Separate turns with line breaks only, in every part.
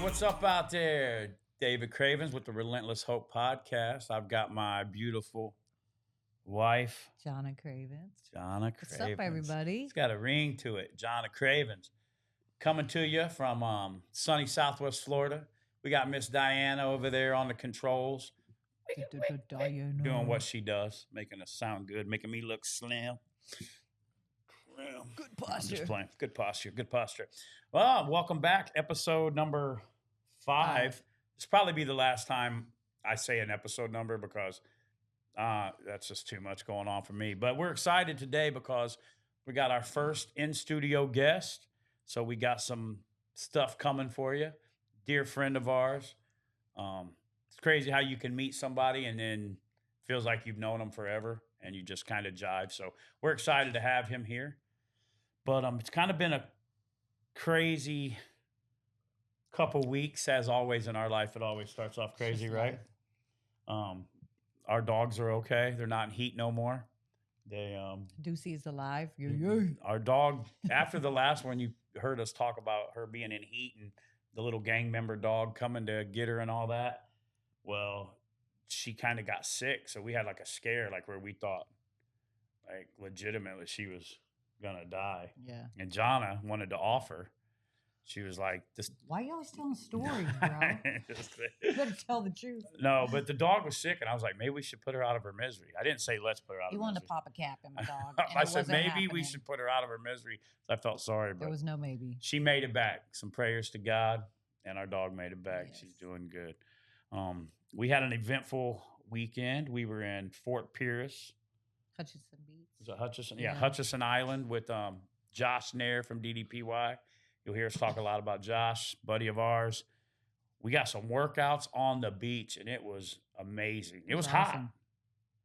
what's up out there? David Cravens with the Relentless Hope Podcast. I've got my beautiful wife,
Jahnna Cravens.
Jahnna
What's
Cravens.
up, everybody?
It's got a ring to it. Jahnna Cravens. Coming to you from sunny Southwest Florida. We got Miss Diana over there on the controls. Doing what she does, making us sound good, making me look slim.
Good
I'm
posture.
just playing. Good posture. Good posture. Well, welcome back. Episode number 5. This will probably be the last time I say an episode number because that's just too much going on for me. But we're excited today because we got our first in-studio guest. So we got some stuff coming for you. Dear friend of ours. It's crazy how you can meet somebody and then feels like you've known them forever and you just kind of jive. So we're excited to have him here. But it's kind of been a crazy couple weeks, as always in our life. It always starts off crazy, right? Our dogs are okay. They're not in heat no more. They
Deucey is alive.
Our dog, after the last one, you heard us talk about her being in heat and the little gang member dog coming to get her and all that. Well, she kind of got sick, so we had like a scare, like where we thought, like legitimately, she was gonna die.
Yeah.
And Jahnna wanted to offer. She was like, "This."
Why are you always telling stories, bro? You better tell the truth.
No, but the dog was sick, and I was like, maybe we should put her out of her misery. I didn't say let's put her out of
You
her
wanted
misery.
to pop a cap in my dog.
I said maybe we should put her out of her misery. I felt sorry, but
There was no maybe.
she made it back. Some prayers to God, and our dog made it back.
Yes.
She's doing good. We had an eventful weekend. We were in Fort Pierce.
Hutchinson Beach.
Is it Hutchinson? Yeah, Hutchinson Island with Josh Nair from DDPY. You'll hear us talk a lot about Josh, buddy of ours. We got some workouts on the beach, and it was amazing. It was hot.
Awesome.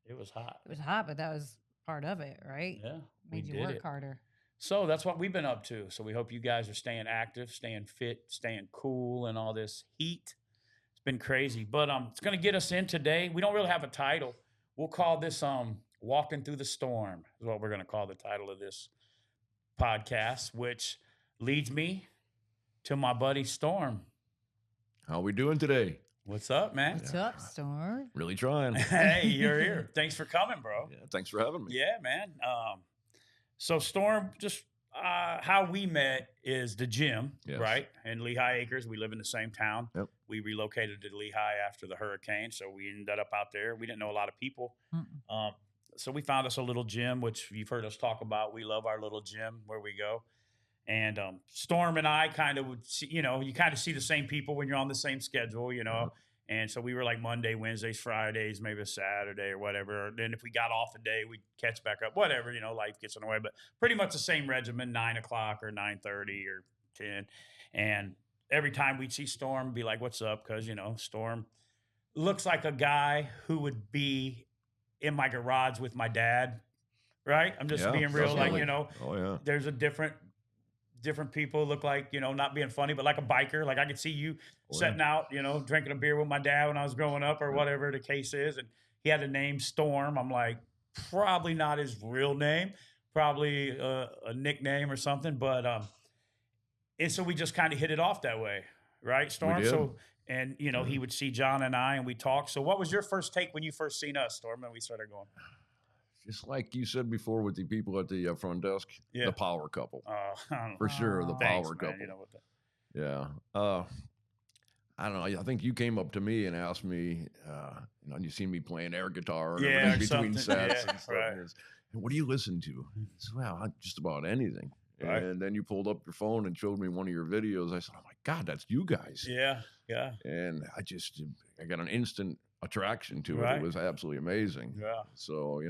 It was hot.
It was hot, but that was part of it, right?
Yeah,
Made you work harder.
So that's what we've been up to. So we hope you guys are staying active, staying fit, staying cool, and all this heat. It's been crazy, but it's going to get us in today. We don't really have a title. We'll call this "Walking Through the Storm" is what we're going to call the title of this podcast, which leads me to my buddy Storm.
How we doing today?
What's up, man?
What's up, Storm?
Really trying.
Hey, you're here. Thanks for coming, bro.
Yeah, thanks for having me.
Yeah, man. So Storm, just how we met is the gym,
Yes.
right? In Lehigh Acres. We live in the same town.
Yep.
We relocated to Lehigh after the hurricane, so we ended up out there. We didn't know a lot of people. So we found us a little gym, which you've heard us talk about. We love our little gym where we go. And Storm and I kind of would see, you kind of see the same people when you're on the same schedule, And so we were like Monday, Wednesdays, Fridays, maybe a Saturday or whatever. Then if we got off a day, we'd catch back up, whatever, life gets in the way. But pretty much the same regimen, 9 o'clock or 9:30 or 10. And every time we'd see Storm, be like, what's up? Because, Storm looks like a guy who would be in my garage with my dad, right? I'm just being real.
Definitely.
Like,
Oh, yeah.
there's a different people look like, not being funny, but like a biker. Like I could see you setting out, drinking a beer with my dad when I was growing up or whatever the case is. And he had a name, Storm. I'm like, probably not his real name, probably a nickname or something. But and so we just kind of hit it off that way, right, Storm?
We did.
So, and, he would see John and I and we talked. So what was your first take when you first seen us, Storm? And we started going.
Just like you said before with the people at the front desk, the power couple. For sure, the
Thanks,
power
man.
couple.
You know what that.
Yeah. I don't know. I think you came up to me and asked me, you seen me playing air guitar and everything between sets and stuff.
Right.
And what do you listen to? I said, well, just about anything.
Right.
And then you pulled up your phone and showed me one of your videos. I said, oh my God, that's you guys.
Yeah. Yeah.
And I got an instant attraction to it.
Right.
It was absolutely amazing.
Yeah.
So,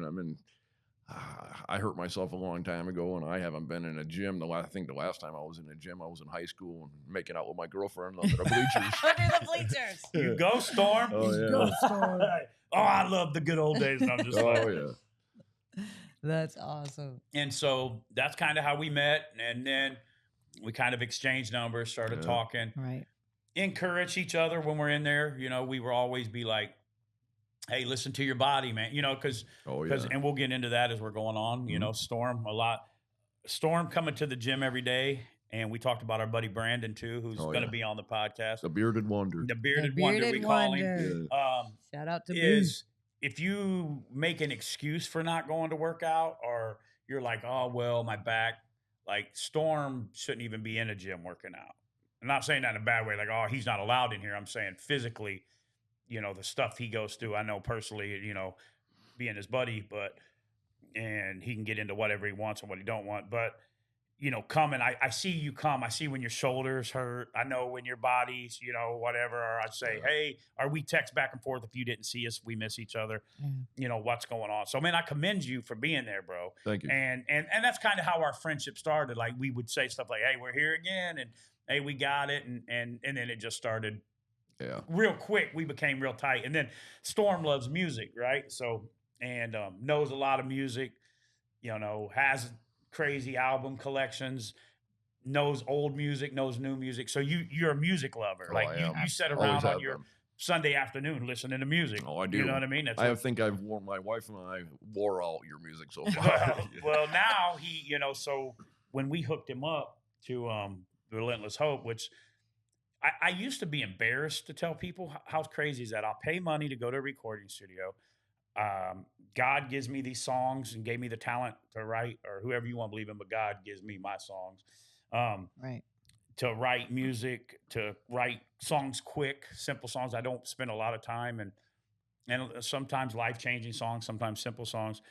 I hurt myself a long time ago, and I haven't been in a gym. I think the last time I was in a gym, I was in high school and making out with my girlfriend under the bleachers.
Under the bleachers.
You go, Storm.
Oh, yeah.
Go, Storm.
Oh, I love the good old days. And I'm just like,
yeah.
That's awesome.
And so that's kind of how we met. And then we kind of exchanged numbers, started talking.
Right.
Encourage each other when we're in there. We will always be like, hey, listen to your body, man. Because and we'll get into that as we're going on. Storm coming to the gym every day And we talked about our buddy Brandon too, who's
Oh,
going to
yeah.
be on the podcast.
The bearded wonder.
The bearded wonder, we call him.
Wonder.
Yeah.
Shout out to B.
Is if you make an excuse for not going to work out, or you're like, oh, well, my back, like Storm shouldn't even be in a gym working out. I'm not saying that in a bad way, like, oh, he's not allowed in here. I'm saying physically, you know, the stuff he goes through. I know personally, you know, being his buddy, and he can get into whatever he wants and what he don't want. But, you know, coming, I see you come. I see when your shoulders hurt. I know when your body's, you know, whatever. Or I'd say, hey, or we text back and forth if you didn't see us, we miss each other. You know, what's going on. So, man, I commend you for being there, bro.
Thank you.
And that's kind of how our friendship started. Like, we would say stuff like, hey, we're here again. And, hey, we got it. And then it just started real quick. We became real tight. And then Storm loves music, right? So, and knows a lot of music, you know, has crazy album collections, knows old music, knows new music. So you're a music lover.
Oh,
like
I am.
you sit
Always
around on
have
your
been.
Sunday afternoon listening to music.
Oh, I do.
You know what I mean?
I think I've worn, my wife and I wore out your music so far.
well, now he, you know, so when we hooked him up to Relentless Hope, which I used to be embarrassed to tell people how crazy is that. I'll pay money to go to a recording studio. God gives me these songs and gave me the talent to write, or whoever you want to believe in, but God gives me my songs.
Right.
To write music, to write songs quick, simple songs. I don't spend a lot of time, and sometimes life-changing songs, sometimes simple songs,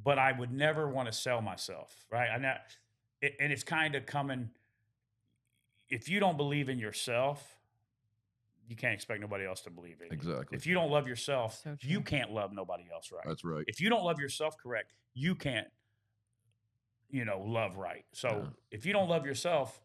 but I would never want to sell myself, right? And it's kind of coming, if you don't believe in yourself, you can't expect nobody else to believe in you.
Exactly.
If you don't love yourself,
So true.
you can't love nobody else right.
That's right.
If you don't love yourself correct, you can't, you know, love right. So if you don't love yourself,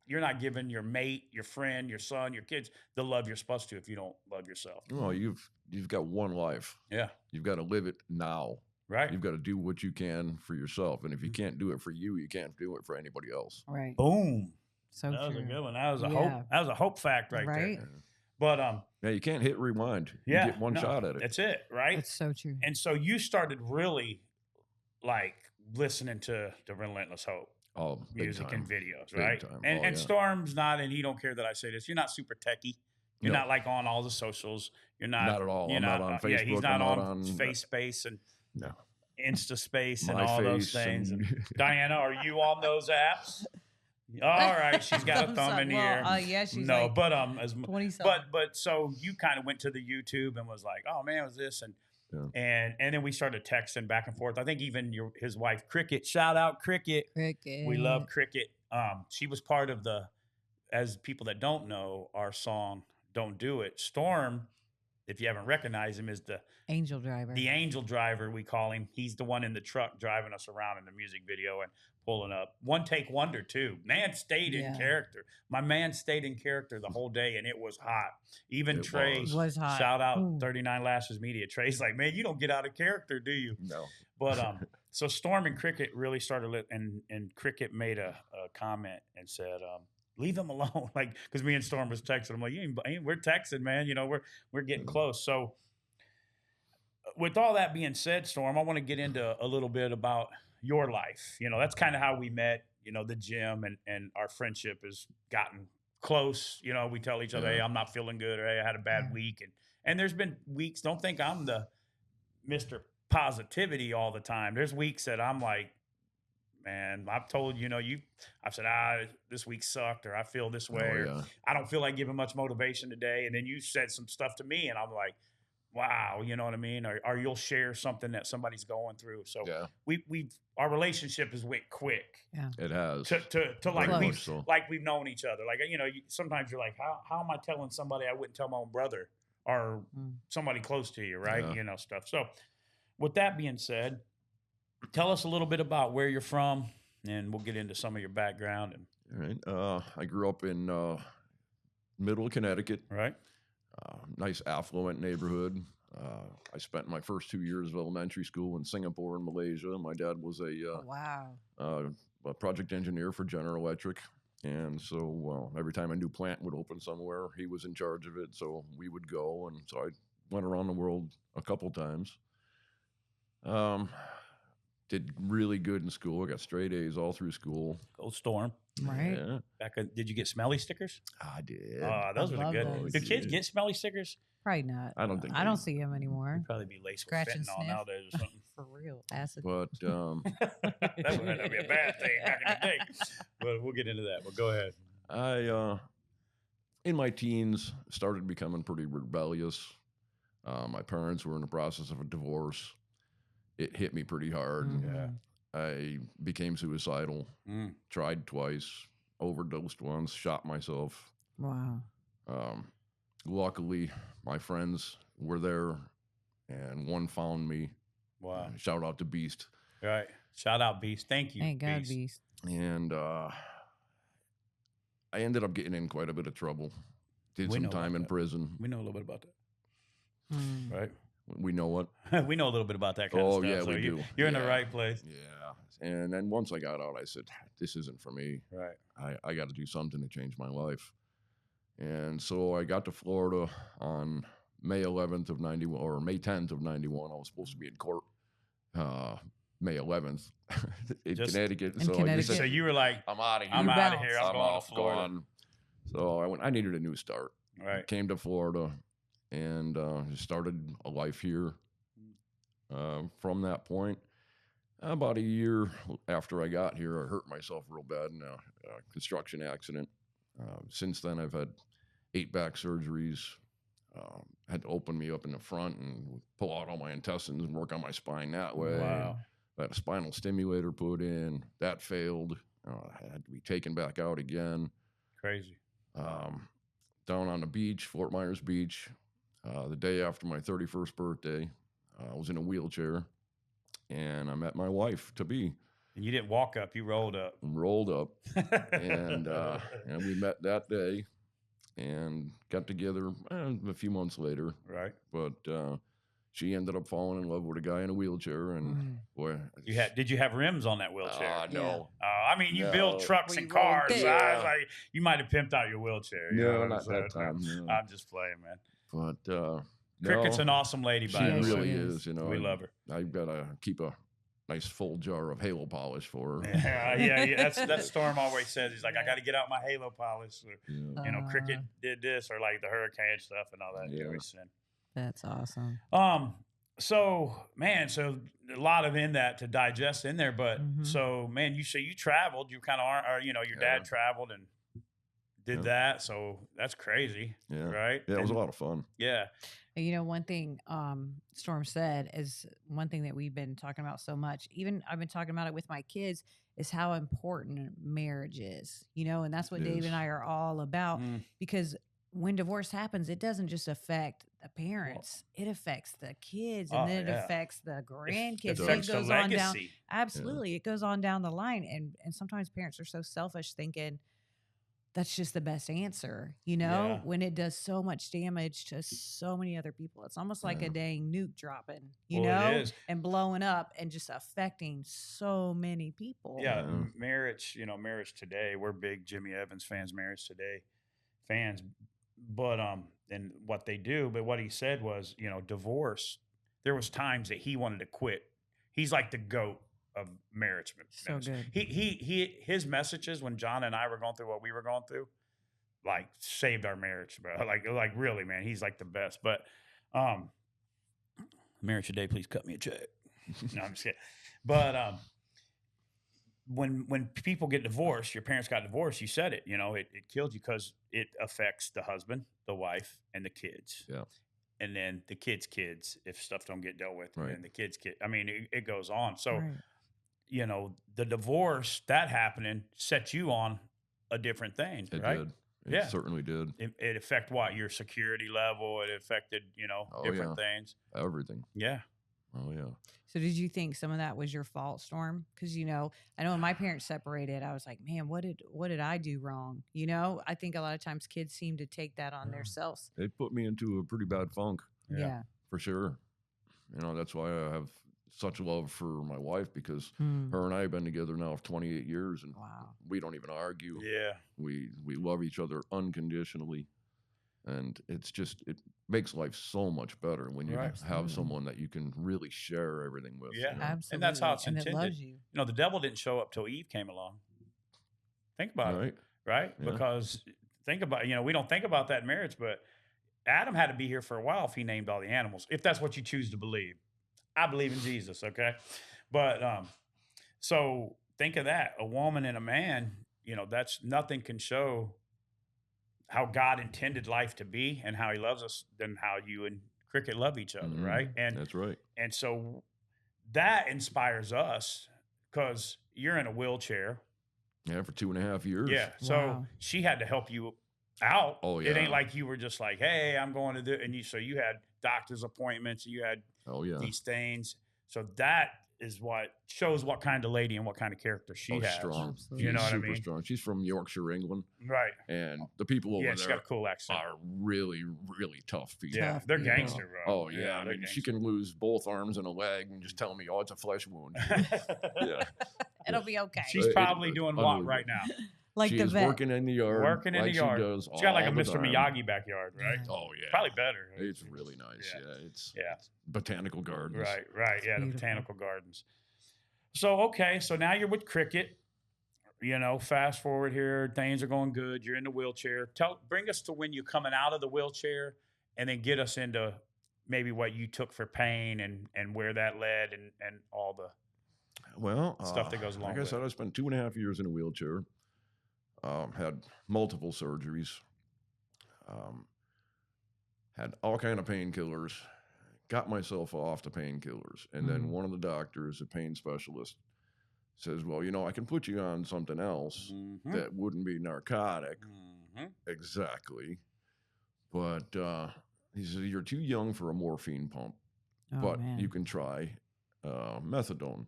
you're not giving your mate, your friend, your son, your kids the love you're supposed to if you don't love yourself.
Well, you've got one life.
Yeah.
You've got to live it now.
Right.
You've got to do what you can for yourself. And if you can't do it for you, you can't do it for anybody else.
Right.
Boom.
So
That was
true.
a good one. That was a hope. That was a hope fact right
Right.
there. But
yeah, you can't hit rewind. You
yeah,
get one shot at it.
That's it, right?
It's so true.
And so you started really like listening to the Relentless Hope music and videos, right?
Big time.
And Storm's not, and he don't care that I say this. You're not super techie. You're not like on all the socials. You're not
at all.
You're
I'm not on Facebook.
Yeah, he's not
I'm
on Face Space and
no.
Insta Space and
My
all those
Face
things.
and-
Diana, are you on those apps? All right, she's got a thumb in the air.
Yeah, she's
no,
like
but
20-something.
but so you kind of went to the YouTube and was like, oh man, was this and then we started texting back and forth. I think even his wife Cricket, shout out Cricket. We love Cricket. She was part of as people that don't know our song "Don't Do It." Storm, if you haven't recognized him, is the
angel driver.
The angel driver, we call him. He's the one in the truck driving us around in the music video and pulling up. One take wonder too. Man stayed in character. My man stayed in character the whole day, and it was hot. Even Trey
was hot.
Shout out 39 Lashes Media. Trey's like, man, you don't get out of character, do you?
No.
But so Storm and Cricket really started and Cricket made a comment and said, leave him alone. Like, because me and Storm was texting. I'm like, we're texting, man. You know, we're getting close. So with all that being said, Storm, I want to get into a little bit about your life. You know, that's kind of how we met, you know, the gym and our friendship has gotten close. You know, we tell each other, hey, I'm not feeling good, or hey, I had a bad week. And there's been weeks, don't think I'm the Mr. Positivity all the time. There's weeks that I'm like, man, I've told I've said, this week sucked, or I feel this way, or I don't feel like giving much motivation today. And then you said some stuff to me, and I'm like, wow, you know what I mean? Or you'll share something that somebody's going through. So our relationship has went quick.
Yeah,
it has.
To like we've known each other. Like, you know, sometimes you're like, how am I telling somebody I wouldn't tell my own brother or somebody close to you, right? You know, stuff. So with that being said, tell us a little bit about where you're from, and we'll get into some of your background.
All right. I grew up in middle of Connecticut.
Right.
Nice affluent neighborhood. I spent my first 2 years of elementary school in Singapore and Malaysia. My dad was a project engineer for General Electric. And so every time a new plant would open somewhere, he was in charge of it. So we would go. And so I went around the world a couple times. did really good in school. I got straight A's all through school.
Go Storm.
Right.
Yeah.
Did you get smelly stickers?
I did.
Those were the good.
those.
Do kids get smelly stickers?
Probably not.
I don't think
I don't see them anymore.
You'd probably be laced
Scratch
with
and
fentanyl
sniff.
nowadays or something.
For real. Acid.
But
That would not be a bad thing back in the day. But we'll get into that. But go ahead.
I, in my teens, started becoming pretty rebellious. My parents were in the process of a divorce. It hit me pretty hard.
Yeah.
I became suicidal. Tried twice, overdosed once, shot myself.
Wow.
Luckily, my friends were there, and one found me.
Wow.
Shout out to Beast.
Right. Shout out Beast. Thank you.
Thank God, Beast.
And I ended up getting in quite a bit of trouble. Did some time in prison.
We know a little bit about that. Right?
We know what?
We know a little bit about that kind of stuff.
Oh, yeah,
so
we do.
You're in the right place.
Yeah. And then once I got out, I said, this isn't for me.
Right.
I got to do something to change my life. And so I got to Florida on May 11th of 91, or May 10th of 91. I was supposed to be in court May 11th in Connecticut.
So you were like,
I'm out of here.
I'm out of here. I'm
I'm
going
off,
to Florida.
gone. So I needed a new start.
Right.
Came to Florida and started a life here. From that point, about a year after I got here, I hurt myself real bad in a construction accident. Since then, I've had 8 back surgeries. Had to open me up in the front and pull out all my intestines and work on my spine that way.
Wow.
I had a spinal stimulator put in. That failed. I had to be taken back out again.
Crazy.
Down on the beach, Fort Myers Beach, the day after my 31st birthday, I was in a wheelchair, and I met my wife-to-be.
And you didn't walk up, you rolled up.
Rolled up, and we met that day and got together a few months later.
Right.
But she ended up falling in love with a guy in a wheelchair, and boy,
did you have rims on that wheelchair?
No.
I mean, you build trucks and cars. I was like, you might have pimped out your wheelchair.
No, not that time. No.
I'm just playing, man.
But
Cricket's an awesome lady, by the way.
She really is. You know,
we love her.
I've got to keep a nice full jar of halo polish for her.
Yeah. That's Storm always says. He's like, I got to get out my halo polish. Or, you know, Cricket did this, or like the hurricane stuff and all that.
Yeah. That's awesome.
So man, so a lot of in that to digest in there, but so man, you traveled. You kind of are, you know, your dad traveled and did that. So that's crazy.
Yeah.
Right.
Yeah, it was a lot of fun.
Yeah.
You know, one thing Storm said is one thing that we've been talking about so much, even I've been talking about it with my kids, is how important marriage is, you know, and that's what Dave and I are all about, because when divorce happens, it doesn't just affect the parents, it affects the kids, and then it affects the grandkids.
It affects
goes
the legacy.
on down. Absolutely. It goes on down the line. And sometimes parents are so selfish thinking, that's just the best answer, you know, when it does so much damage to so many other people. It's almost like a dang nuke dropping, you know, and blowing up and just affecting so many people.
Yeah. Marriage, you know, marriage today, we're big Jimmy Evans fans, marriage today fans, but, and what they do, but what he said was, you know, divorce, there was times that he wanted to quit. He's like the GOAT of marriage.
So good.
His messages when John and I were going through what we were going through, like saved our marriage, bro. Like really, man, he's like the best. But marriage today, please cut me a check. No, I'm just kidding. But when people get divorced, your parents got divorced, you said it, you know, it killed you because it affects the husband, the wife, and the kids.
Yeah.
And then the kids' kids, if stuff don't get dealt with,
Right.
and the kids' kid. I mean, it goes on. So, you know, the divorce, that happening set you on a different thing, right?
Did. It certainly did.
It affected what? Your security level. It affected, you know, different things.
Everything.
Yeah.
Oh, yeah.
So did you think some of that was your fault, Storm? Because, you know, I know when my parents separated, I was like, man, what did I do wrong? You know, I think a lot of times kids seem to take that on themselves.
It put me into a pretty bad funk.
Yeah.
For sure. You know, that's why I have such love for my wife, because her and I have been together now for 28 years, and we don't even argue.
Yeah.
We love each other unconditionally. And it makes life so much better when you have someone that you can really share everything with.
Yeah,
you know?
Absolutely.
and that's how it's intended.
And it loves you.
You know, the devil didn't show up till Eve came along. Think about it, right? Yeah. Because think about, we don't think about that in marriage, but Adam had to be here for a while if he named all the animals, if that's what you choose to believe. I believe in Jesus, okay? But so think of that, a woman and a man, that's nothing can show how God intended life to be and how he loves us than how you and Cricket love each other, right? And
that's right.
And so that inspires us because you're in a wheelchair.
Yeah, for 2.5 years.
Yeah, so she had to help you out.
Oh, yeah.
It ain't like you were just like, hey, I'm going to do it. And so you had doctor's appointments, you had these things. So that is what shows what kind of lady and what kind of character she has.
Strong.
You know what I mean?
Super strong. She's from Yorkshire, England.
Right.
And the people over there
she's got a cool accent.
Are really, really tough people.
Yeah, they're gangster, bro.
Oh, yeah. I mean, she can lose both arms and a leg and just tell me, it's a flesh wound. Yeah.
It'll be okay.
She's probably doing what right now?
Like
she
the
is
vet.
working in the yard.
Working in the yard.
She's
got like a Mr. Miyagi backyard, right?
Oh, yeah.
Probably better.
It's really nice. Yeah. It's botanical gardens.
Right. Yeah, the botanical gardens. So, so now you're with Cricket. Fast forward here. Things are going good. You're in the wheelchair. Bring us to when you're coming out of the wheelchair and then get us into maybe what you took for pain and where that led and all the stuff that goes along with it.
Like I said, I spent 2.5 years in a wheelchair. Had multiple surgeries, had all kind of painkillers, got myself off the painkillers. And then one of the doctors, a pain specialist, says, well, I can put you on something else that wouldn't be narcotic. Exactly. But he says, you're too young for a morphine pump, but you can try methadone.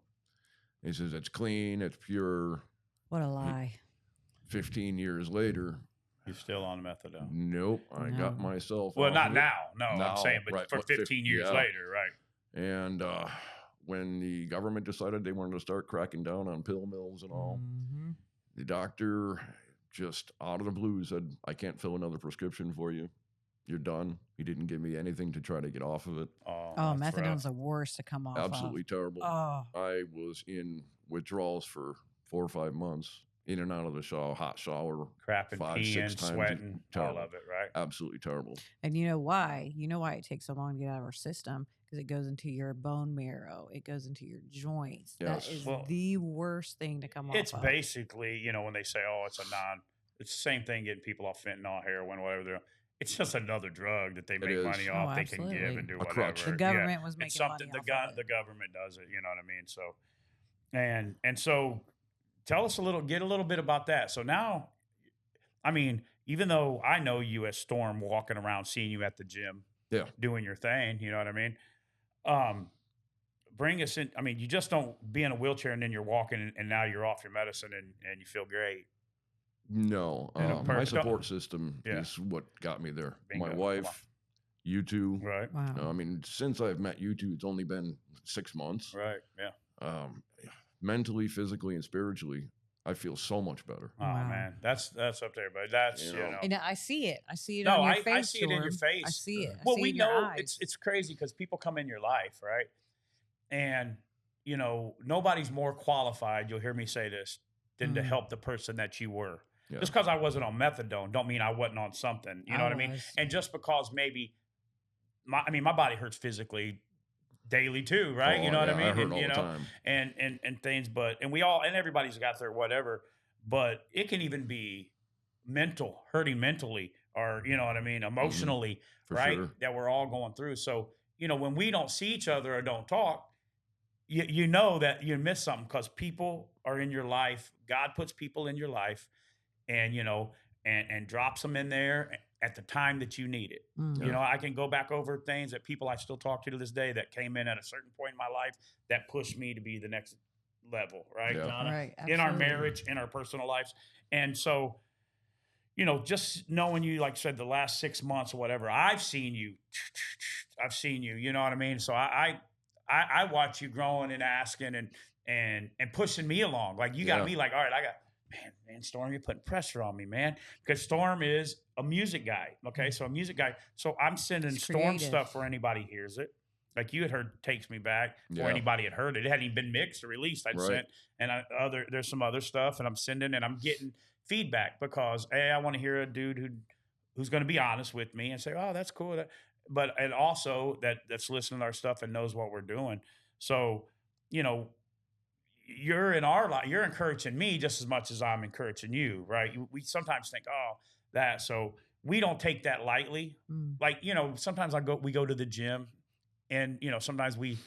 He says, it's clean, it's pure.
What a lie.
15 years later,
you're still on methadone.
Nope, I got myself.
Well, not now. No, I'm saying, but for 15 years later, right?
And when the government decided they wanted to start cracking down on pill mills and all, the doctor just out of the blue said, "I can't fill another prescription for you. You're done." He didn't give me anything to try to get off of it.
Oh, methadone's the worst to come off.
Absolutely terrible. Oh. I was in withdrawals for 4 or 5 months. In and out of the hot shower,
crapping, 5, 6 times, sweating, all of it, right?
Absolutely terrible.
And you know why? You know why it takes so long to get out of our system? Because it goes into your bone marrow. It goes into your joints. Yes. That is the worst thing to come off.
It's basically, when they say, it's it's the same thing getting people off fentanyl, heroin, whatever they're. It's just another drug that they make money off. They can give and do whatever.
Crutch.
The government was making money off
the government does it. You know what I mean? So, and so. Tell us get a little bit about that. So now, I mean, even though I know you as Storm walking around, seeing you at the gym, doing your thing, you know what I mean? Bring us in. I mean, you just don't be in a wheelchair and then you're walking and now you're off your medicine and you feel great.
No, my support system is what got me there.
Bingo.
My wife, you two.
Right.
Wow.
I mean, since I've met you two, it's only been 6 months.
Right. Yeah.
Mentally, physically, and spiritually, I feel so much better.
Oh man, that's up there, but that's
And I see it. I see it on your face.
I see it in your face.
I see it.
Well, we know it's crazy because people come in your life, right? And nobody's more qualified. You'll hear me say this than to help the person that you were. Yeah. Just because I wasn't on methadone, don't mean I wasn't on something. You know what I mean? And just because maybe my body hurts physically daily too, right? You know what I mean?
I hurt all the time.
And things, and we all, and everybody's got their whatever, but it can even be hurting mentally, or you know what I mean, emotionally, right? Sure. That we're all going through. So, when we don't see each other or don't talk, you know that you miss something because people are in your life. God puts people in your life and, and drops them in there at the time that you need it. I can go back over things that people I still talk to this day that came in at a certain point in my life that pushed me to be the next level, right, Jahnna?
Right,
in our marriage, in our personal lives. And so, just knowing you, like I said, the last 6 months or whatever, I've seen you, you know what I mean? So I watch you growing and asking and pushing me along. Like you got me like, all right, man, Storm, you're putting pressure on me, man. Because Storm is a music guy. Okay. So a music guy. So I'm sending Storm stuff for anybody hears it. Like you had heard Takes Me Back, or anybody had heard it. It hadn't even been mixed or released. I'd sent, and there's some other stuff, and I'm sending, and I'm getting feedback because I want to hear a dude who's going to be honest with me and say, oh, that's cool. And also that's listening to our stuff and knows what we're doing. So, you know, you're in our life, you're encouraging me just as much as I'm encouraging you, right? We sometimes think, oh, that. So we don't take that lightly. Like, you know, sometimes we go to the gym, and, you know, sometimes we,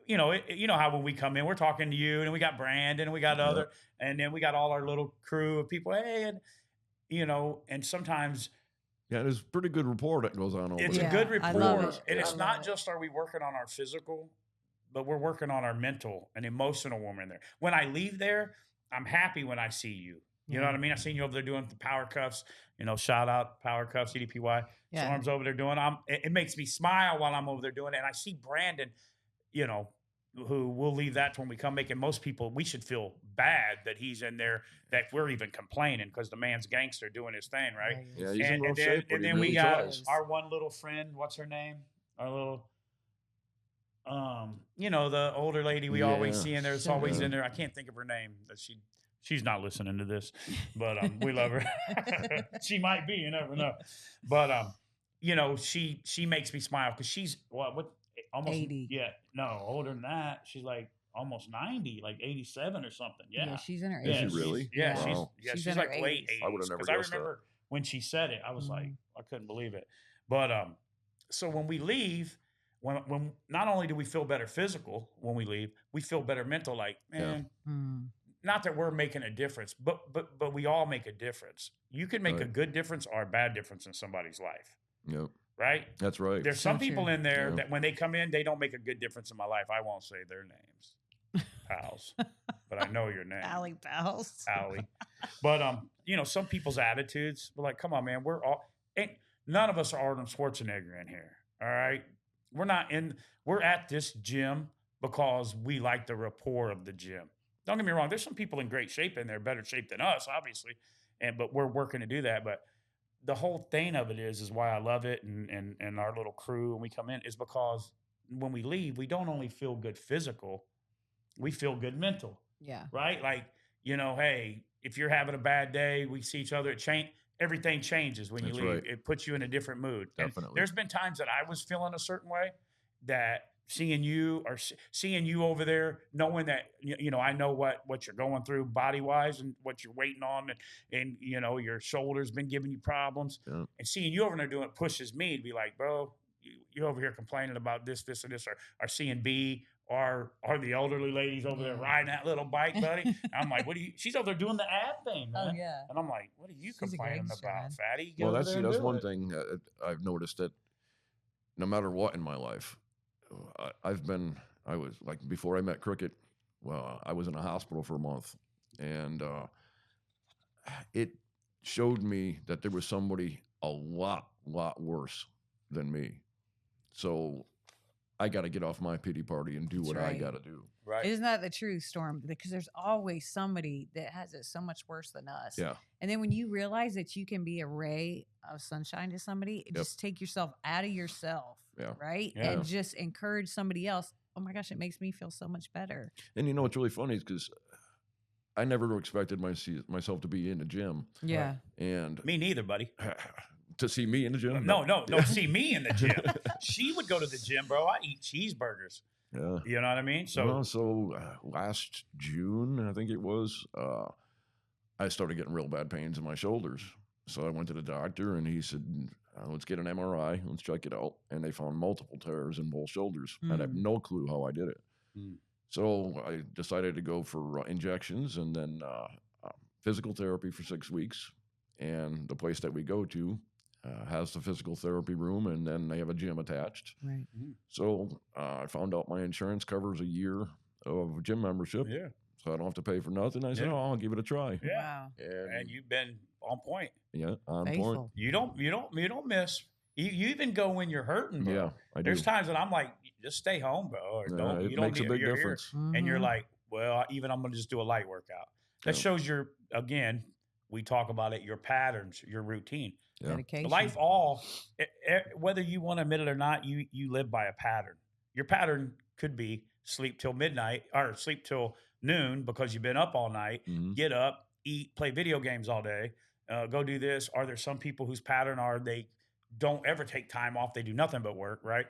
you know, you know how when we come in, we're talking to you, and we got Brandon, and we got other, and then we got all our little crew of people. Hey, and, you know, and sometimes.
Yeah, there's pretty good rapport that goes on over
It's
there.
a good rapport. And it's not just are we working on our physical, but we're working on our mental and emotional woman there. When I leave there, I'm happy when I see you. You know what I mean? I seen you over there doing the power cuffs, you know, shout out power cuffs, CDPY. Storm's over there doing it makes me smile while I'm over there doing it. And I see Brandon, you know, who we'll leave that to when we come making. Most people, we should feel bad that he's in there, that we're even complaining because the man's gangster doing his thing, right?
Yeah, he's in rough shape.
And then we got our one little friend, what's her name? Our little, you know, the older lady we always see in there. It's always in there. I can't think of her name. She's not listening to this, but we love her. She might be, you never know. But you know, she makes me smile because she's what almost 80. Yeah, no, older than that. She's like almost 90, like 87 or something. Yeah,
she's in her 80s.
Yeah, is she really?
Yeah,
wow.
she's like late 80s.
I would have never
guessed
that.
Remember when she said it, I was like, I couldn't believe it. But so when we leave, when not only do we feel better physical when we leave, we feel better mental. Like, man. Not that we're making a difference, but we all make a difference. You can make a good difference or a bad difference in somebody's life.
Yep.
Right?
That's right.
There's some people in there that when they come in, they don't make a good difference in my life. I won't say their names, pals, but I know your name.
Allie pals.
Allie. But, you know, some people's attitudes, we're like, come on, man, none of us are Arnold Schwarzenegger in here. All right. We're at this gym because we like the rapport of the gym. Don't get me wrong. There's some people in great shape in there, better shape than us, obviously. But we're working to do that. But the whole thing of it is why I love it. And our little crew, when we come in, is because when we leave, we don't only feel good physical, we feel good mental.
Yeah.
Right? Like, you know, hey, if you're having a bad day, we see each other, everything changes when you leave. Right. It puts you in a different mood.
Definitely.
And there's been times that I was feeling a certain way that seeing you over there, knowing that, you know, I know what you're going through body wise and what you're waiting on, and you know, your shoulder's been giving you problems, and seeing you over there doing it pushes me to be like, bro, you over here complaining about this, and this, or seeing B or the elderly ladies over there riding that little bike, buddy. And I'm like, she's over there doing the ad thing, man.
Oh, yeah.
And I'm like, what are you complaining about, fatty?
Well, that's one thing I've noticed, that no matter what in my life, I was like, before I met cricket, well, I was in a hospital for a month, and it showed me that there was somebody a lot worse than me. So I got to get off my pity party and do what I got to do.
Right.
Isn't that the truth, Storm? Because there's always somebody that has it so much worse than us.
Yeah.
And then when you realize that you can be a ray of sunshine to somebody, just take yourself out of yourself.
Yeah.
Right.
Yeah.
And just encourage somebody else. Oh my gosh, it makes me feel so much better.
And you know what's really funny is because I never expected myself to be in the gym.
Yeah.
And
me neither, buddy.
To see me in the gym?
No, see me in the gym. She would go to the gym, bro. I eat cheeseburgers.
Yeah.
You know what I mean?
So last June, I think it was, I started getting real bad pains in my shoulders. So I went to the doctor, and he said, let's get an MRI. Let's check it out. And they found multiple tears in both shoulders. And I have no clue how I did it. So I decided to go for injections and then physical therapy for 6 weeks. And the place that we go to has the physical therapy room, and then they have a gym attached.
Right.
So I found out my insurance covers a year of gym membership.
Yeah.
So I don't have to pay for nothing. I said, I'll give it a try.
Yeah.
Wow.
And you've been on point.
Yeah, on
Faithful.
point.
You don't miss. You even go when you're hurting, bro.
Yeah, I do.
There's times that I'm like, just stay home, bro. Or don't.
It
You don't
makes a big difference.
And you're like, well, even I'm gonna just do a light workout. That shows you're again, we talk about it, your patterns, your routine.
Yeah.
Dedication.
Life whether you want to admit it or not, you live by a pattern. Your pattern could be sleep till midnight or sleep till noon because you've been up all night, get up, eat, play video games all day, go do this. Are there some people whose pattern are they don't ever take time off? They do nothing but work, right?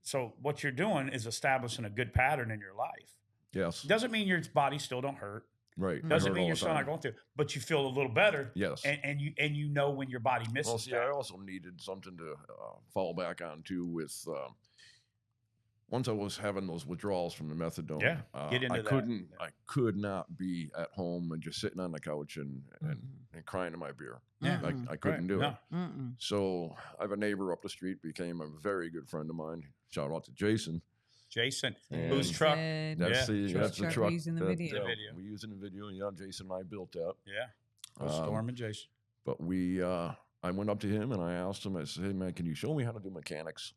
So what you're doing is establishing a good pattern in your life.
Yes.
Doesn't mean your body still don't hurt.
Right.
Doesn't mean you're still not going through, but you feel a little better.
Yes.
And you know when your body misses.
Well, see, I also needed something to fall back on too. With once I was having those withdrawals from the methadone,
get into
I could not be at home and just sitting on the couch and crying to my beer.
Yeah.
I couldn't do it.
Mm-mm.
So I have a neighbor up the street, became a very good friend of mine. Shout out to Jason.
Jason,
And
whose truck?
That's the truck.
Using the video.
We use in the video. Yeah, Jason and I built that.
Yeah. Storm and Jason.
But I went up to him and I asked him, I said, hey man, can you show me how to do mechanics?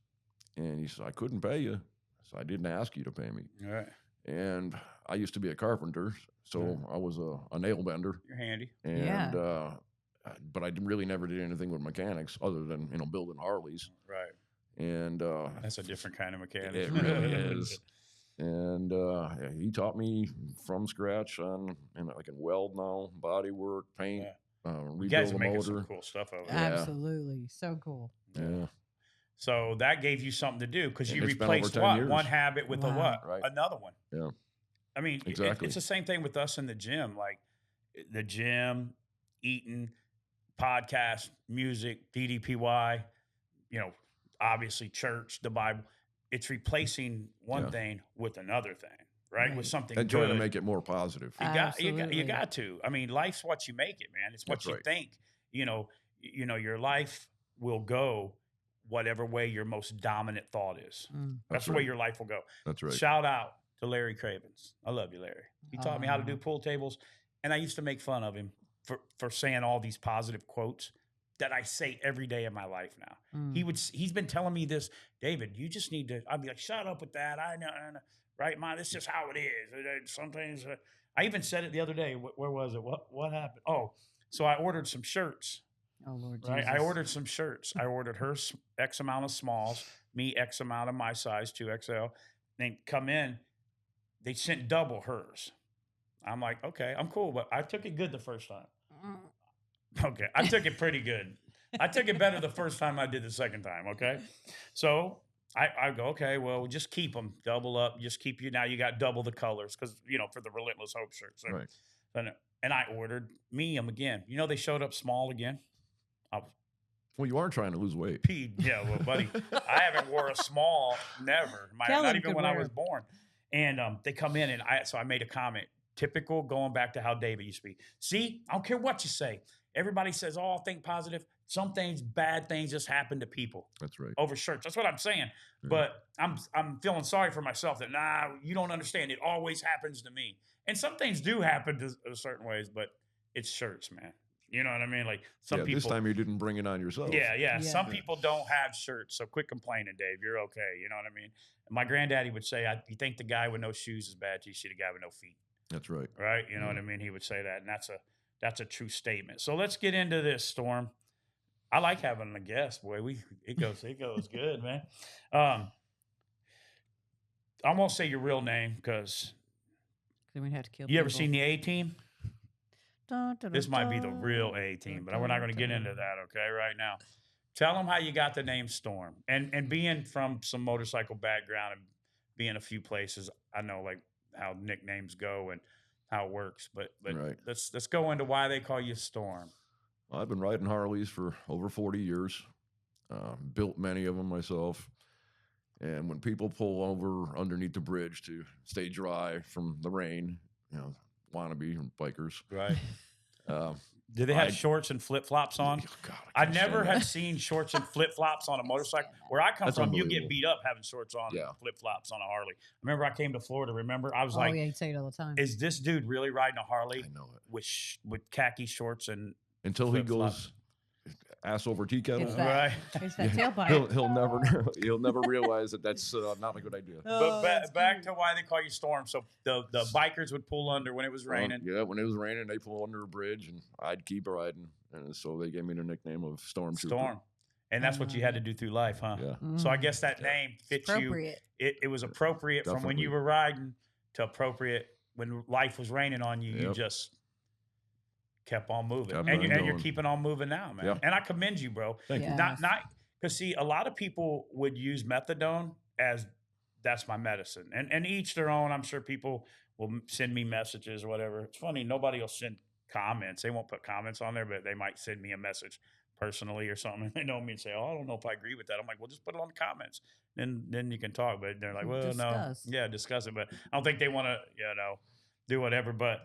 And he said, I couldn't pay you. So I didn't ask you to pay me.
All right.
And I used to be a carpenter. So I was a nail bender.
You're handy.
And, but I really never did anything with mechanics other than, building Harleys.
Right.
And
that's a different kind of mechanic.
It really is. And he taught me from scratch and I can weld now, body work, paint,
you guys
rebuild
are
a
making
motor.
some cool stuff over there.
Absolutely. So cool.
Yeah.
So that gave you something to do because you
it's been
replaced
over 10 years.
one habit with a what?
Right.
Another one.
Yeah.
I mean,
exactly.
It's the same thing with us in the gym. Like the gym, eating, podcast, music, DDPY, obviously church, the Bible. It's replacing one thing with another thing, right? With something
and
good.
trying to make it more positive.
You got to. I mean, life's what you make it, man. It's what
That's
you
right.
think. Your life will go whatever way your most dominant thought is. That's the way your life will go.
That's right.
Shout out to Larry Cravens. I love you, Larry. He taught me how to do pool tables, and I used to make fun of him for saying all these positive quotes that I say every day of my life now. He's been telling me this, David, you just need to, I'd be like, shut up with that. I know, right, Mom, this is just how it is. Sometimes, I even said it the other day. Where was it? What happened? Oh, so I ordered some shirts.
Oh, Lord
right?
Jesus.
I ordered some shirts. I ordered her X amount of smalls, me X amount of my size, 2XL. Then come in, they sent double hers. I'm like, okay, I'm cool, but I took it good the first time. Okay, I took it pretty good. I took it better the first time I did the second time, okay? So I go, okay, well, we'll just keep them, double up, just keep you, now you got double the colors because, for the Relentless Hope shirts. So,
right.
And I ordered them again. They showed up small again.
Well, you are trying to lose weight.
Yeah, well, buddy, I haven't wore a small, never. Not even when I was born. And they come in, and I made a comment. Typical, going back to how David used to be. See, I don't care what you say. Everybody says, oh, think positive. Some things, bad things just happen to people.
That's right.
Over shirts. That's what I'm saying. Yeah. But I'm feeling sorry for myself that, you don't understand. It always happens to me. And some things do happen to certain ways, but it's shirts, man. You know what I mean? Like some people.
This time you didn't bring it on yourself.
Yeah. Some people don't have shirts, so quit complaining, Dave. You're okay. You know what I mean? And my granddaddy would say, you think the guy with no shoes is bad, you see the guy with no feet.
That's right.
Right? You know what I mean? He would say that, and that's a true statement. So let's get into this, Storm. I like having a guest, boy. It goes good, man. I won't say your real name because
then we'd have to kill.
You ever seen the A-Team? This might be the real A-Team, but we're not going to get into that, okay, right now. Tell them how you got the name Storm. And being from some motorcycle background and being a few places, I know like how nicknames go and how it works. But
right.
let's go into why they call you Storm.
Well, I've been riding Harleys for over 40 years. Built many of them myself. And when people pull over underneath the bridge to stay dry from the rain, wannabe bikers.
Right. Do they have shorts and flip-flops on?
God,
I never had seen shorts and flip-flops on a motorcycle. Where I come from, you get beat up having shorts on and flip-flops on a Harley. Remember I came to Florida, I was like,
yeah, you say it all the time.
Is this dude really riding a Harley?
I know it.
With khaki shorts and
until he goes, ass over tea kettle.
It's that,
Right.
It's that tailpipe.
He'll never realize that that's not a good idea.
But back to why they call you Storm. So the bikers would pull under when it was raining.
When it was raining, they pull under a bridge, and I'd keep riding, and so they gave me the nickname of Storm Trooper.
Storm. And that's what you had to do through life, huh?
Yeah.
So I guess that name fits you. It was appropriate from when you were riding to appropriate when life was raining on you. You just kept on moving, and you're keeping on moving now, man. And I commend you, bro.
Thank you.
Not because see, a lot of people would use methadone as that's my medicine, and each their own. I'm sure people will send me messages or whatever. It's funny, nobody will send comments. They won't put comments on there, but they might send me a message personally or something. They know me and say, "Oh, I don't know if I agree with that." I'm like, "Well, just put it on the comments, then you can talk." But they're like, "Well, discuss. No, yeah, discuss it." But I don't think they want to, do whatever. But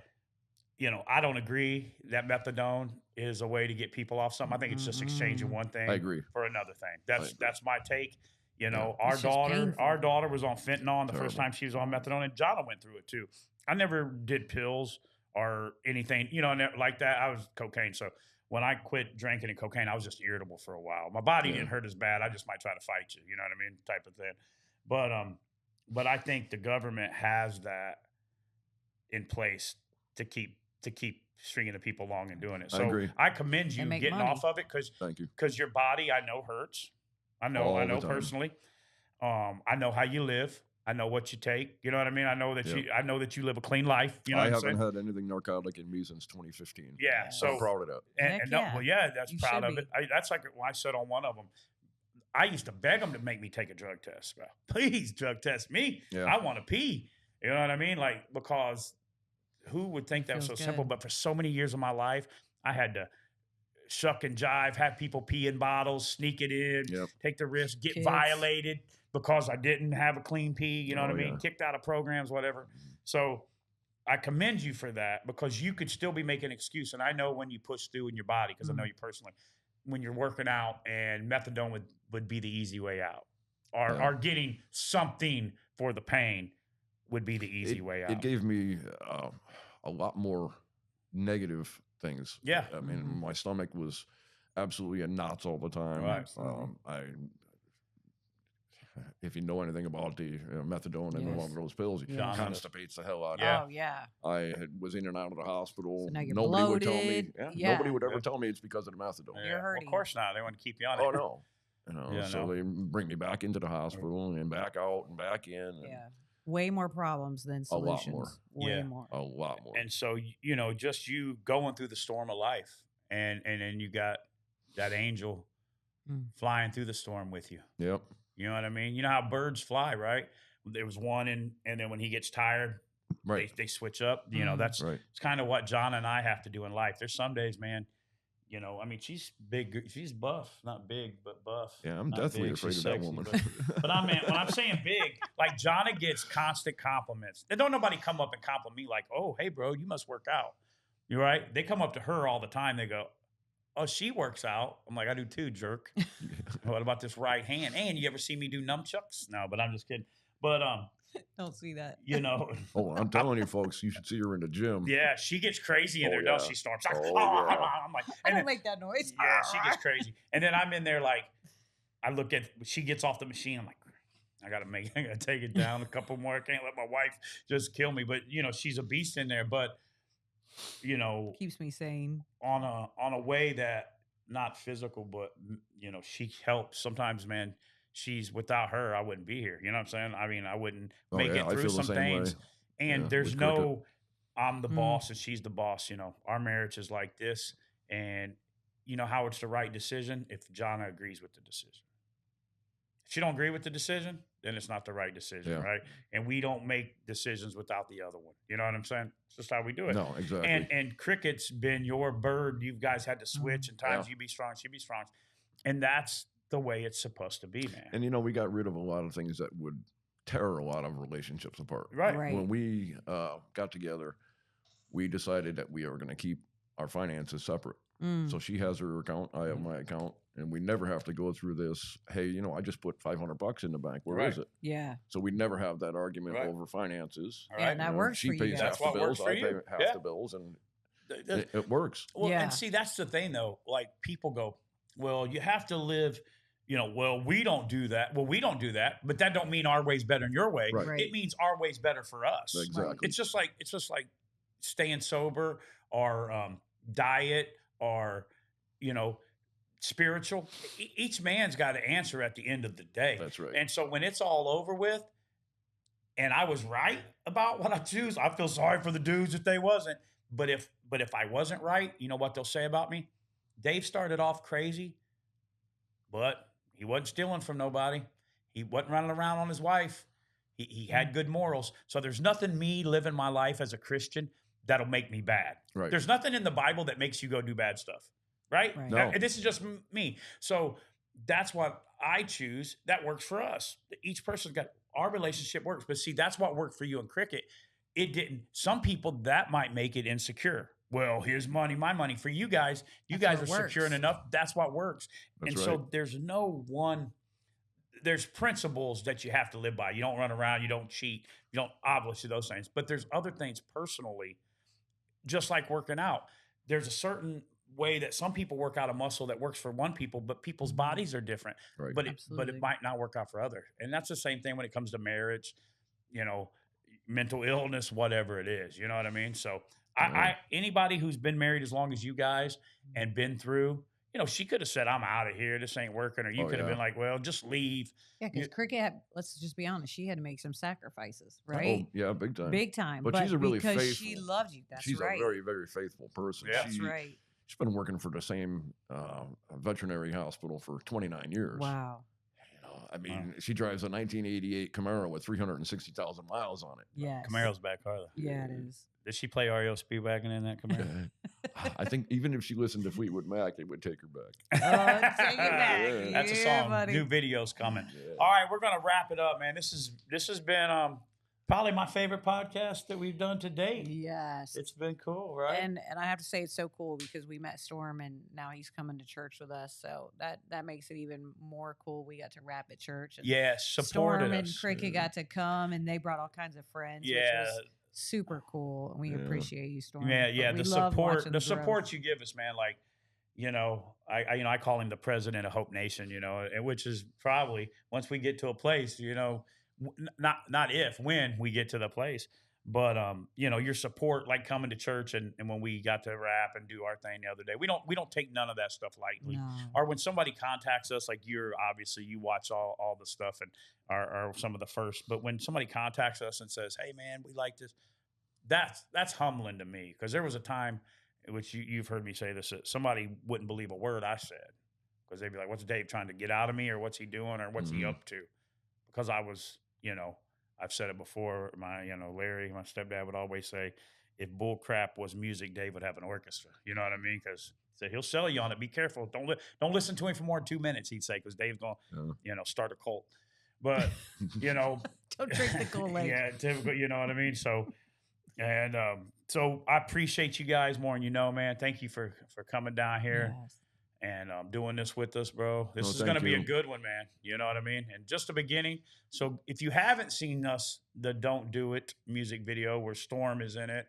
I don't agree that methadone is a way to get people off something. I think it's just exchanging one thing for another thing. That's my take. Our daughter was on fentanyl the first time she was on methadone, and Jahnna went through it too. I never did pills or anything, like that. I was cocaine. So when I quit drinking and cocaine, I was just irritable for a while. My body didn't hurt as bad. I just might try to fight you. You know what I mean? Type of thing. But I think the government has that in place to keep stringing the people along and doing it. So I commend you getting off of it because your body I know hurts. I know personally. I know how you live. I know what you take. You know what I mean? I know that you live a clean life. You know
I haven't had anything narcotic in me since 2015.
Yeah, so
I'm proud of that.
That's you proud of it. That's like when I said on one of them. I used to beg them to make me take a drug test. Bro. Please drug test me. Yeah. I want to pee. You know what I mean? Like, because who would think that was so simple? But for so many years of my life, I had to shuck and jive, have people pee in bottles, sneak it in, take the risk, get violated because I didn't have a clean pee. You know what I mean? Kicked out of programs, whatever. So I commend you for that because you could still be making an excuse. And I know when you push through in your body, because I know you personally, when you're working out and methadone would be the easy way out. Or getting something for the pain would be the easy way out.
It gave me a lot more negative things.
Yeah.
I mean, my stomach was absolutely in knots all the time.
Right.
If you know anything about the methadone and one of those pills, it constipates the hell out of you.
Oh, yeah.
I was in and out of the hospital.
So now you're
nobody
bloated.
would tell me. Nobody would ever tell me it's because of the methadone.
You're hurting.
Well, of course not. They want to keep you on it.
Oh, no. So they bring me back into the hospital and back out and back in. And
way more problems than solutions.
A lot more.
Way more.
A lot more.
And so, just you going through the storm of life and then you got that angel flying through the storm with you.
Yep.
You know what I mean? You know how birds fly, right? There was one and then when he gets tired, they switch up. That's it's kind of what Jahnna and I have to do in life. There's some days, man, I mean, she's big. She's buff, not big, but buff.
Yeah, I'm definitely afraid of that woman.
But I mean, when I'm saying big, like Jahnna gets constant compliments. They don't nobody come up and compliment me like, "Oh, hey, bro, you must work out." You're right. They come up to her all the time. They go, "Oh, she works out." I'm like, "I do too, jerk." What about this right hand? And you ever see me do nunchucks? No, but I'm just kidding. But
don't see that.
Oh, I'm telling you, folks, you should see her in the gym.
Yeah, she gets crazy in there, don't she, Storm? Like, I'm like,
I don't make that noise.
Yeah, she gets crazy. And then I'm in there like, I look at, she gets off the machine. I'm like, I gotta take it down a couple more. I can't let my wife just kill me. But she's a beast in there. But
keeps me sane
on a way that not physical, but she helps. Sometimes, man. She's without her, I wouldn't be here. You know what I'm saying? I mean, I wouldn't make it through some things. And there's no, I'm the boss and she's the boss. Our marriage is like this. And how it's the right decision if Jahnna agrees with the decision. If she don't agree with the decision, then it's not the right decision, right? And we don't make decisions without the other one. You know what I'm saying? It's just how we do it.
No, exactly.
And Cricket's been your bird. You guys had to switch, and times you be strong, she be strong, and that's the way it's supposed to be, man.
And we got rid of a lot of things that would tear a lot of relationships apart.
Right.
When we got together, we decided that we are going to keep our finances separate. So she has her account, I have my account, and we never have to go through this. Hey, I just put $500 in the bank. Where is it?
Yeah.
So we never have that argument over finances.
Yeah, and that works for you.
She pays half the bills, I pay half the bills, and it works.
Well, and see, that's the thing though. Like people go, well, you have to live, well, we don't do that. Well, we don't do that, but that don't mean our way's better than your way.
Right.
It means our way's better for us.
Exactly.
It's just like staying sober or diet or, spiritual. Each man's got to answer at the end of the day.
That's right.
And so when it's all over with, and I was right about what I choose, I feel sorry for the dudes if they wasn't. But if I wasn't right, you know what they'll say about me? Dave started off crazy, but he wasn't stealing from nobody. He wasn't running around on his wife. He had good morals. So there's nothing me living my life as a Christian that'll make me bad.
Right.
There's nothing in the Bible that makes you go do bad stuff. Right?
No.
This is just me. So that's what I choose. That works for us. Each person's got, our relationship works. But see, that's what worked for you in cricket. It didn't. Some people, that might make it insecure. Well, here's money, my money. For you guys are secure enough. That's what works.
That's
and
right.
so there's principles that you have to live by. You don't run around, you don't cheat, you don't, obviously those things. But there's other things personally, just like working out. There's a certain way that some people work out a muscle that works for one people, but people's bodies are different.
Right.
But it might not work out for others. And that's the same thing when it comes to marriage, mental illness, whatever it is. You know what I mean? So I anybody who's been married as long as you guys and been through, she could have said, I'm out of here. This ain't working. Or you could have been like, well, just leave.
Yeah, because cricket, let's just be honest, she had to make some sacrifices, right?
Oh, yeah, big time.
Big time.
But she's a really
because
faithful.
she loved you. That's
she's
right.
a very, very faithful person.
Yeah.
That's right.
She's been working for the same veterinary hospital for 29 years.
Wow.
I mean, she drives a 1988 Camaro with 360,000 miles on it.
Yes.
Camaro's back, Carla.
Yeah, it is.
Did she play REO Speedwagon in that Camaro?
I think even if she listened to Fleetwood Mac, it would take her back.
Oh, take it back.
Yeah.
That's a song.
Buddy.
New videos coming.
Yeah.
All right, we're gonna wrap it up, man. This has been probably my favorite podcast that we've done to date.
Yes.
It's been cool, right?
And I have to say it's so cool because we met Storm and now he's coming to church with us. So that makes it even more cool. We got to rap at church. And
supported
Storm
us.
and Cricket got to come and they brought all kinds of friends. Which was super cool. And we appreciate you, Storm.
Yeah.
But
The support you give us, man. Like, I call him the president of Hope Nation, and which is probably once we get to a place, not if, when we get to the place, but your support, like coming to church and when we got to rap and do our thing the other day, we don't take none of that stuff lightly.
No.
Or when somebody contacts us, like you watch all the stuff and are some of the first, but when somebody contacts us and says, hey man, we like this, that's humbling to me. Because there was a time in which you've heard me say this, that somebody wouldn't believe a word I said, because they'd be like, what's Dave trying to get out of me, or what's he doing, or what's he up to? Because I was, I've said it before. Larry, my stepdad, would always say, if bull crap was music, Dave would have an orchestra. You know what I mean? Because he'll sell you on it. Be careful. Don't listen to him for more than 2 minutes, he'd say, because Dave's going to, start a cult. But,
don't drink the Kool-Aid.
Yeah, typical, you know what I mean? So, and so I appreciate you guys more than you know, man. Thank you for coming down here.
Yes.
And doing this with us, bro. This is going to be a good one, man. You know what I mean? And just the beginning. So if you haven't seen the Don't Do It music video where Storm is in it,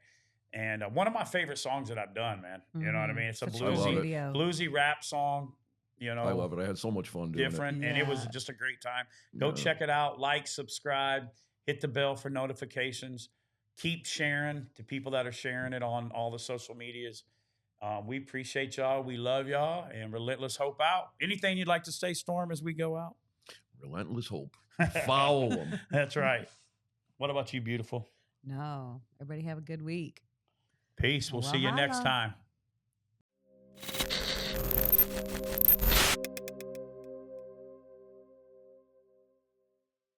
and one of my favorite songs that I've done, man. You know what I mean? It's a bluesy rap song.
I love it. I had so much fun doing it.
And it was just a great time. Go check it out. Like, subscribe, hit the bell for notifications. Keep sharing to people that are sharing it on all the social medias. We appreciate y'all. We love y'all. And Relentless Hope out. Anything you'd like to say, Storm, as we go out?
Relentless Hope. Follow them.
That's right. What about you, beautiful?
No. Everybody have a good week.
Peace. We'll see you next time.